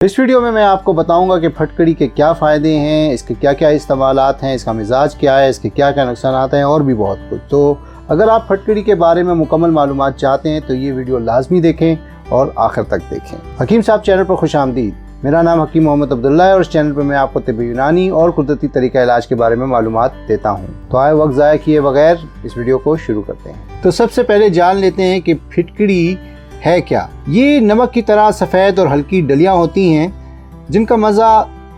इस वीडियो में मैं आपको बताऊंगा कि फटकड़ी के क्या फ़ायदे हैं, इसके क्या क्या इस्तेमालात हैं, इसका मिजाज क्या है, इसके क्या क्या नुकसानात हैं और भी बहुत कुछ। तो अगर आप फटकड़ी के बारे में मुकम्मल मालूमात चाहते हैं तो ये वीडियो लाजमी देखें और आखिर तक देखें। हकीम साहब चैनल पर खुश आमदीद। मेरा नाम हकीम मोहम्मद अब्दुल्ला है और इस चैनल पर मैं आपको तिब्बी यूनानी और कुदरती तरीका इलाज के बारे में मालूमात देता हूँ। तो आए वक्त ज़ाया किए बगैर इस वीडियो को शुरू करते हैं। तो सबसे पहले जान लेते हैं कि फटकड़ी है क्या। ये नमक की तरह सफ़ेद और हल्की डलियाँ होती हैं जिनका मज़ा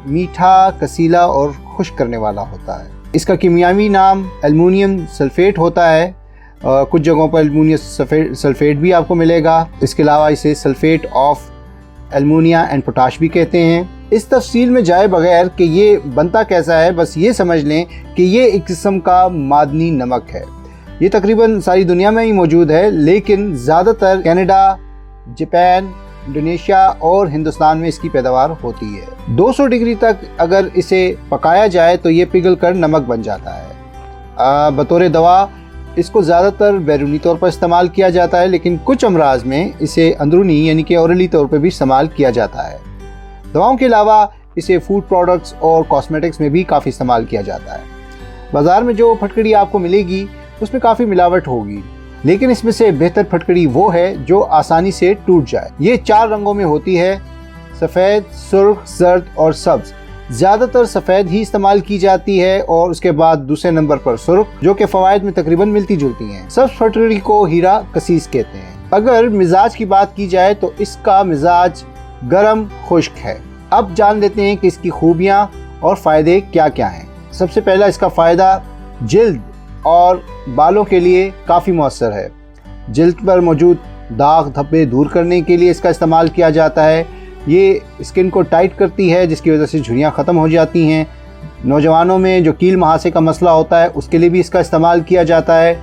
मीठा, कसीला और खुश करने वाला होता है। इसका कीमियावी नाम एल्युमिनियम सल्फेट होता है। कुछ जगहों पर एल्युमिनियम सल्फेट भी आपको मिलेगा। इसके अलावा इसे सल्फेट ऑफ एल्युमिनिया एंड पोटाश भी कहते हैं। इस तफसील में जाए बगैर कि ये बनता कैसा है, बस ये समझ लें कि ये एक किस्म का मादनी नमक है। ये तकरीबन सारी दुनिया में ही मौजूद है, लेकिन ज़्यादातर कनाडा, जापान, इंडोनेशिया और हिंदुस्तान में इसकी पैदावार होती है। 200 डिग्री तक अगर इसे पकाया जाए तो ये पिघल कर नमक बन जाता है। बतौर दवा इसको ज़्यादातर बैरूनी तौर पर इस्तेमाल किया जाता है, लेकिन कुछ अमराज में इसे अंदरूनी यानी कि औरली तौर पर भी इस्तेमाल किया जाता है। दवाओं के अलावा इसे फूड प्रोडक्ट्स और कॉस्मेटिक्स में भी काफ़ी इस्तेमाल किया जाता है। बाज़ार में जो फटकड़ी आपको मिलेगी उसमें काफ़ी मिलावट होगी, लेकिन इसमें से बेहतर फटकड़ी वो है जो आसानी से टूट जाए। ये 4 रंगों में होती है, सफ़ेद, सुर्ख, जर्द और सब्ज़। ज़्यादातर सफ़ेद ही इस्तेमाल की जाती है और उसके बाद दूसरे नंबर पर सुर्ख, जो कि फ़वाइद में तकरीबन मिलती जुलती हैं। सब्ज़ फटकड़ी को हीरा कसीस कहते हैं। अगर मिजाज की बात की जाए तो इसका मिजाज गर्म खुश्क है। अब जान लेते हैं कि इसकी खूबियाँ और फ़ायदे क्या क्या हैं। सबसे पहला इसका फ़ायदा जिल्द और बालों के लिए काफ़ी मौसर है। जिल्द पर मौजूद दाग धब्बे दूर करने के लिए इसका इस्तेमाल किया जाता है। ये स्किन को टाइट करती है, जिसकी वजह से झुर्रियाँ ख़त्म हो जाती हैं। नौजवानों में जो कील महासे का मसला होता है उसके लिए भी इसका इस्तेमाल किया जाता है।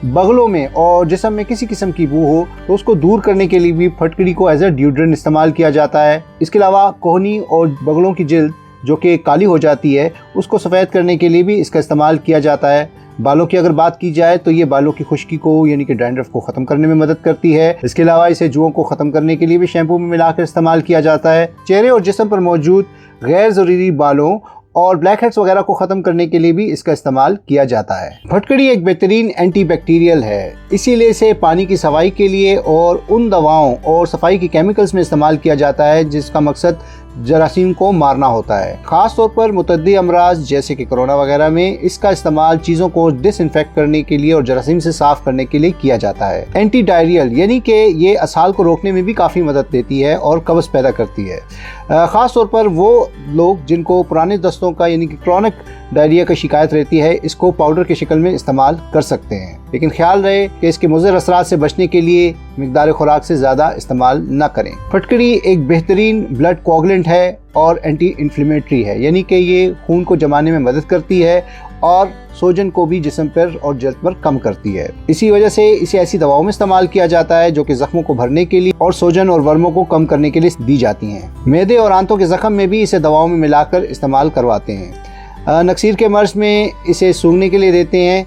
बगलों में और जिस्म में किसी किस्म की बू हो तो उसको दूर करने के लिए भी फटकड़ी को एज ए डिओड्रेंट इस्तेमाल किया जाता है। इसके अलावा कोहनी और बगलों की जिल्द जो कि काली हो जाती है उसको सफ़ेद करने के लिए भी इसका इस्तेमाल किया जाता है। बालों की अगर बात की जाए तो ये बालों की खुश्की को यानी कि डैंड्रफ को ख़त्म करने में मदद करती है। इसके अलावा इसे जुओं को ख़त्म करने के लिए भी शैम्पू में मिलाकर इस्तेमाल किया जाता है। चेहरे और जिस्म पर मौजूद गैर ज़रूरी बालों और ब्लैक हेड्स वगैरह को ख़त्म करने के लिए भी इसका इस्तेमाल किया जाता है। फटकड़ी एक बेहतरीन एंटी बैक्टीरियल है, इसीलिए इसे पानी की सफाई के लिए और उन दवाओं और सफाई के केमिकल्स में इस्तेमाल किया जाता है जिसका मकसद जरासीम को मारना होता है। ख़ास तौर पर मुतअद्दी अमराज जैसे कि कोरोना वगैरह में इसका इस्तेमाल चीज़ों को डिसइंफेक्ट करने के लिए और जरासीम से साफ़ करने के लिए किया जाता है। एंटी डायरियल यानी कि ये असहाल को रोकने में भी काफ़ी मदद देती है और कब्ज़ पैदा करती है। ख़ास तौर पर वो लोग जिनको पुराने दस्तों का यानी कि क्रॉनिक डायरिया की शिकायत रहती है, इसको पाउडर की शक्ल में इस्तेमाल कर सकते हैं, लेकिन ख्याल रहे कि इसके मुज़र असरात से बचने के लिए मिकदार खुराक से ज़्यादा इस्तेमाल न करें। फटकड़ी एक बेहतरीन ब्लड कोगुलेंट है और एंटी इन्फ्लेमेटरी है, यानी कि ये खून को जमाने में मदद करती है और सोजन को भी जिस्म पर और जल्द पर कम करती है। इसी वजह से इसे ऐसी दवाओं में इस्तेमाल किया जाता है जो कि जख्मों को भरने के लिए और सोजन और वर्मों को कम करने के लिए दी जाती हैं। मैदे और आंतों के जख्म में भी इसे दवाओं में मिलाकर इस्तेमाल करवाते हैं। नक्सीर के मर्ज में इसे सूंघने के लिए देते हैं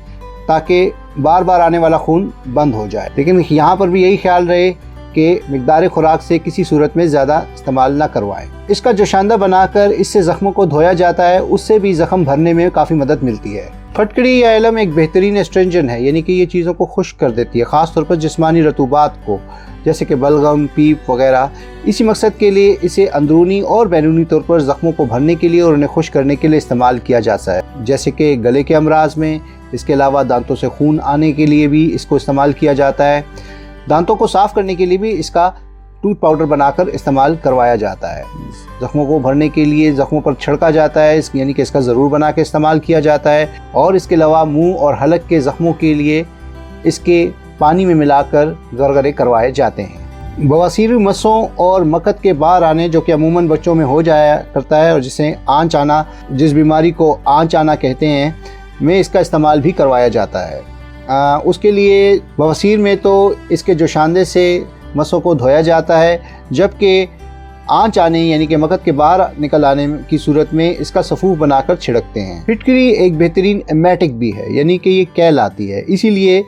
ताकि बार बार आने वाला खून बंद हो जाए, लेकिन यहाँ पर भी यही ख्याल रहे कि मिकदार खुराक से किसी सूरत में ज़्यादा इस्तेमाल ना करवाएं। इसका जोशांदा बनाकर इससे ज़ख्मों को धोया जाता है, उससे भी ज़ख्म भरने में काफ़ी मदद मिलती है। फटकड़ी या एलम एक बेहतरीन एस्ट्रेंजन है, यानी कि ये चीज़ों को खुश्क कर देती है, ख़ास तौर पर जिस्मानी रतूबात को जैसे कि बलगम, पीप वगैरह। इसी मकसद के लिए इसे अंदरूनी और बैरूनी तौर पर ज़ख्मों को भरने के लिए और उन्हें खुश्क करने के लिए इस्तेमाल किया जाता है, जैसे कि गले के अमराज में। इसके अलावा दांतों से खून आने के लिए भी इसको इस्तेमाल किया जाता है। दांतों को साफ़ करने के लिए भी इसका टूथ पाउडर बनाकर इस्तेमाल करवाया जाता है। ज़ख्मों को भरने के लिए ज़ख्मों पर छिड़का जाता है, यानी कि इसका ज़रूर बना के इस्तेमाल किया जाता है। और इसके अलावा मुंह और हलक के ज़ख्मों के लिए इसके पानी में मिलाकर गरगरे करवाए जाते हैं। बवासीर मसों और मकत के बाहर आने जो कि अमूमन बच्चों में हो जाया करता है और जिसे आंच आना, जिस बीमारी को आंच आना कहते हैं, में इसका इस्तेमाल भी करवाया जाता है। उसके लिए बवासीर में तो इसके जोशांदे से मसों को धोया जाता है, जबकि आंच आने यानी कि मकत के बाहर निकल आने की सूरत में इसका सफूफ बनाकर छिड़कते हैं। फटकड़ी एक बेहतरीन एमेटिक भी है, यानी कि ये कैल आती है, इसीलिए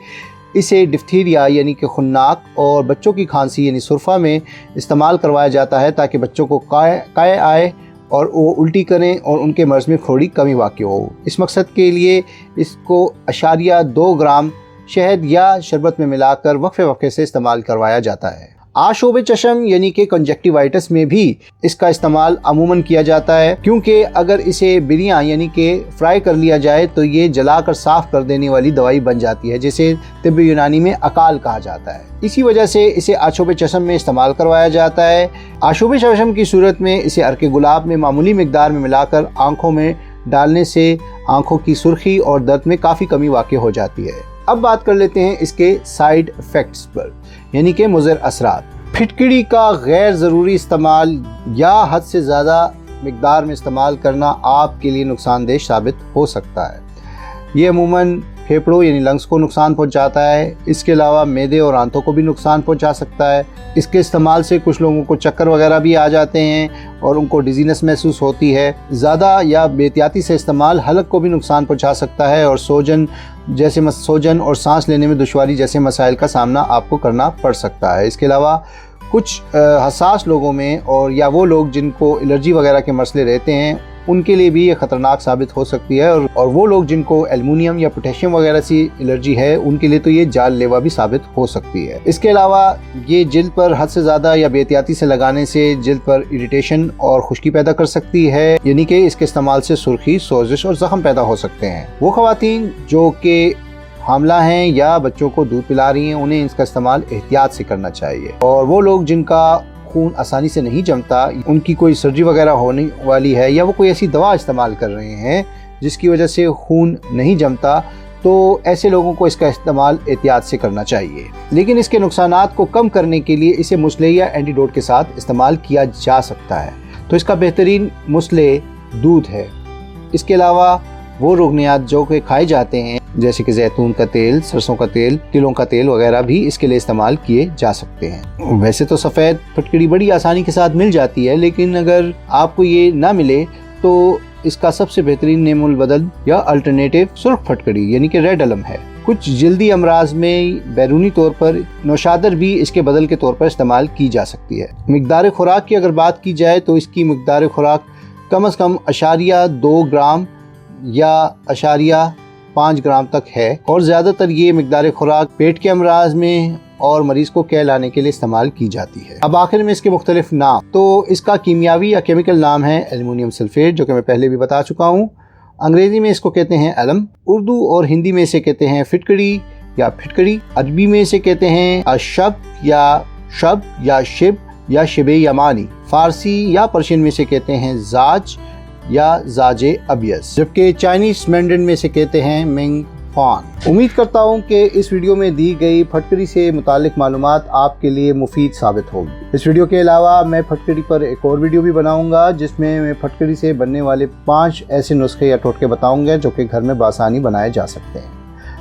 اسے ڈفتیریا یعنی کہ خناق اور بچوں کی کھانسی یعنی سرفہ میں استعمال کروایا جاتا ہے تاکہ بچوں کو قے آئے اور وہ الٹی کریں اور ان کے مرض میں تھوڑی کمی واقع ہو۔ اس مقصد کے لیے اس کو 0.2 گرام شہد یا شربت میں ملا کر وقفے وقفے سے استعمال کروایا جاتا ہے۔ آشوب چشم یعنی کہ کنجکٹیوائٹس میں بھی اس کا استعمال عموماً کیا جاتا ہے، کیونکہ اگر اسے بریاں یعنی کہ فرائی کر لیا جائے تو یہ جلا کر صاف کر دینے والی دوائی بن جاتی ہے، جسے طب یونانی میں اکال کہا جاتا ہے۔ اسی وجہ سے اسے آشوب چشم میں استعمال کروایا جاتا ہے۔ آشوب چشم کی صورت میں اسے عرق گلاب میں معمولی مقدار میں ملا کر آنکھوں میں ڈالنے سے آنکھوں کی سرخی اور درد میں کافی کمی واقع ہو جاتی ہے۔ اب بات کر لیتے ہیں اس کے سائیڈ ایفیکٹس پر، یعنی کہ مضر اثرات۔ پھٹکڑی کا غیر ضروری استعمال یا حد سے زیادہ مقدار میں استعمال کرنا آپ کے لیے نقصان دہ ثابت ہو سکتا ہے۔ یہ عموماً پھیپھڑوں یعنی لنگس کو نقصان پہنچاتا ہے۔ اس کے علاوہ معدے اور آنتوں کو بھی نقصان پہنچا سکتا ہے۔ اس کے استعمال سے کچھ لوگوں کو چکر وغیرہ بھی آ جاتے ہیں اور ان کو ڈیزینس محسوس ہوتی ہے۔ زیادہ یا بے احتیاطی سے استعمال حلق کو بھی نقصان پہنچا سکتا ہے اور سوجن اور سانس لینے میں دشواری جیسے مسائل کا سامنا آپ کو کرنا پڑ سکتا ہے۔ اس کے علاوہ کچھ حساس لوگوں میں اور یا وہ لوگ جن کو الرجی وغیرہ کے مسئلے رہتے ہیں ان کے لیے بھی یہ خطرناک ثابت ہو سکتی ہے، اور وہ لوگ جن کو ایلومینیم یا پوٹیشیم وغیرہ سی الرجی ہے ان کے لیے تو یہ جان لیوا بھی ثابت ہو سکتی ہے۔ اس کے علاوہ یہ جلد پر حد سے زیادہ یا بے احتیاطی سے لگانے سے جلد پر اریٹیشن اور خشکی پیدا کر سکتی ہے، یعنی کہ اس کے استعمال سے سرخی، سوزش اور زخم پیدا ہو سکتے ہیں۔ وہ خواتین جو کہ حاملہ ہیں یا بچوں کو دودھ پلا رہی ہیں انہیں اس کا استعمال احتیاط سے کرنا چاہیے، اور وہ لوگ جن کا خون آسانی سے نہیں جمتا، ان کی کوئی سرجری وغیرہ ہونے والی ہے یا وہ کوئی ایسی دوا استعمال کر رہے ہیں جس کی وجہ سے خون نہیں جمتا، تو ایسے لوگوں کو اس کا استعمال احتیاط سے کرنا چاہیے۔ لیکن اس کے نقصانات کو کم کرنے کے لیے اسے مسئلے یا اینٹی ڈوٹ کے ساتھ استعمال کیا جا سکتا ہے، تو اس کا بہترین مسئلے دودھ ہے۔ اس کے علاوہ وہ رکنیات جو کہ کھائے جاتے ہیں جیسے کہ زیتون کا تیل، سرسوں کا تیل، تلوں کا تیل وغیرہ بھی اس کے لیے استعمال کیے جا سکتے ہیں۔ ویسے تو سفید پھٹکڑی بڑی آسانی کے ساتھ مل جاتی ہے، لیکن اگر آپ کو یہ نہ ملے تو اس کا سب سے بہترین نیم البدل یا الٹرنیٹیو سرخ پھٹکڑی یعنی کہ ریڈ علم ہے۔ کچھ جلدی امراض میں بیرونی طور پر نوشادر بھی اس کے بدل کے طور پر استعمال کی جا سکتی ہے۔ مقدار خوراک کی اگر بات کی جائے تو اس کی مقدار خوراک کم از کم 0.2 گرام یا 0.5 گرام تک ہے، اور زیادہ تر یہ مقدار خوراک پیٹ کے امراض میں اور مریض کو کہہ لانے کے لیے استعمال کی جاتی ہے۔ اب آخر میں اس کے مختلف نام، تو اس کا کیمیاوی یا کیمیکل نام ہے ایلومینیم سلفیٹ، جو کہ میں پہلے بھی بتا چکا ہوں۔ انگریزی میں اس کو کہتے ہیں علم، اردو اور ہندی میں اسے کہتے ہیں پھٹکڑی یا پھٹکڑی، عربی میں اسے کہتے ہیں اشب یا شب یا شب یا شب یمانی، فارسی یا پرشین میں اسے کہتے ہیں زاج یا زاج ابیض، جبکہ چائنیز مینڈرن میں اسے کہتے ہیں منگ فان۔ امید کرتا ہوں کہ اس ویڈیو میں دی گئی پھٹکڑی سے متعلق معلومات آپ کے لیے مفید ثابت ہوگی۔ اس ویڈیو کے علاوہ میں پھٹکڑی پر ایک اور ویڈیو بھی بناؤں گا جس میں پھٹکڑی سے بننے والے 5 ایسے نسخے یا ٹوٹکے بتاؤں گا جو کہ گھر میں بآسانی بنائے جا سکتے ہیں،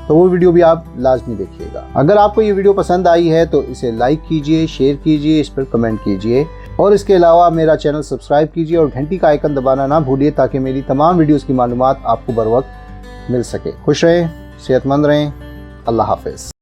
تو وہ ویڈیو بھی آپ لازمی دیکھیے گا۔ اگر آپ کو یہ ویڈیو پسند آئی ہے تو اسے لائک کیجئے، شیئر کیجئے، اس پر کمنٹ کیجئے، اور اس کے علاوہ میرا چینل سبسکرائب کیجئے اور گھنٹی کا آئیکن دبانا نہ بھولیے تاکہ میری تمام ویڈیوز کی معلومات آپ کو بر وقت مل سکے۔ خوش رہیں، صحت مند رہیں، اللہ حافظ۔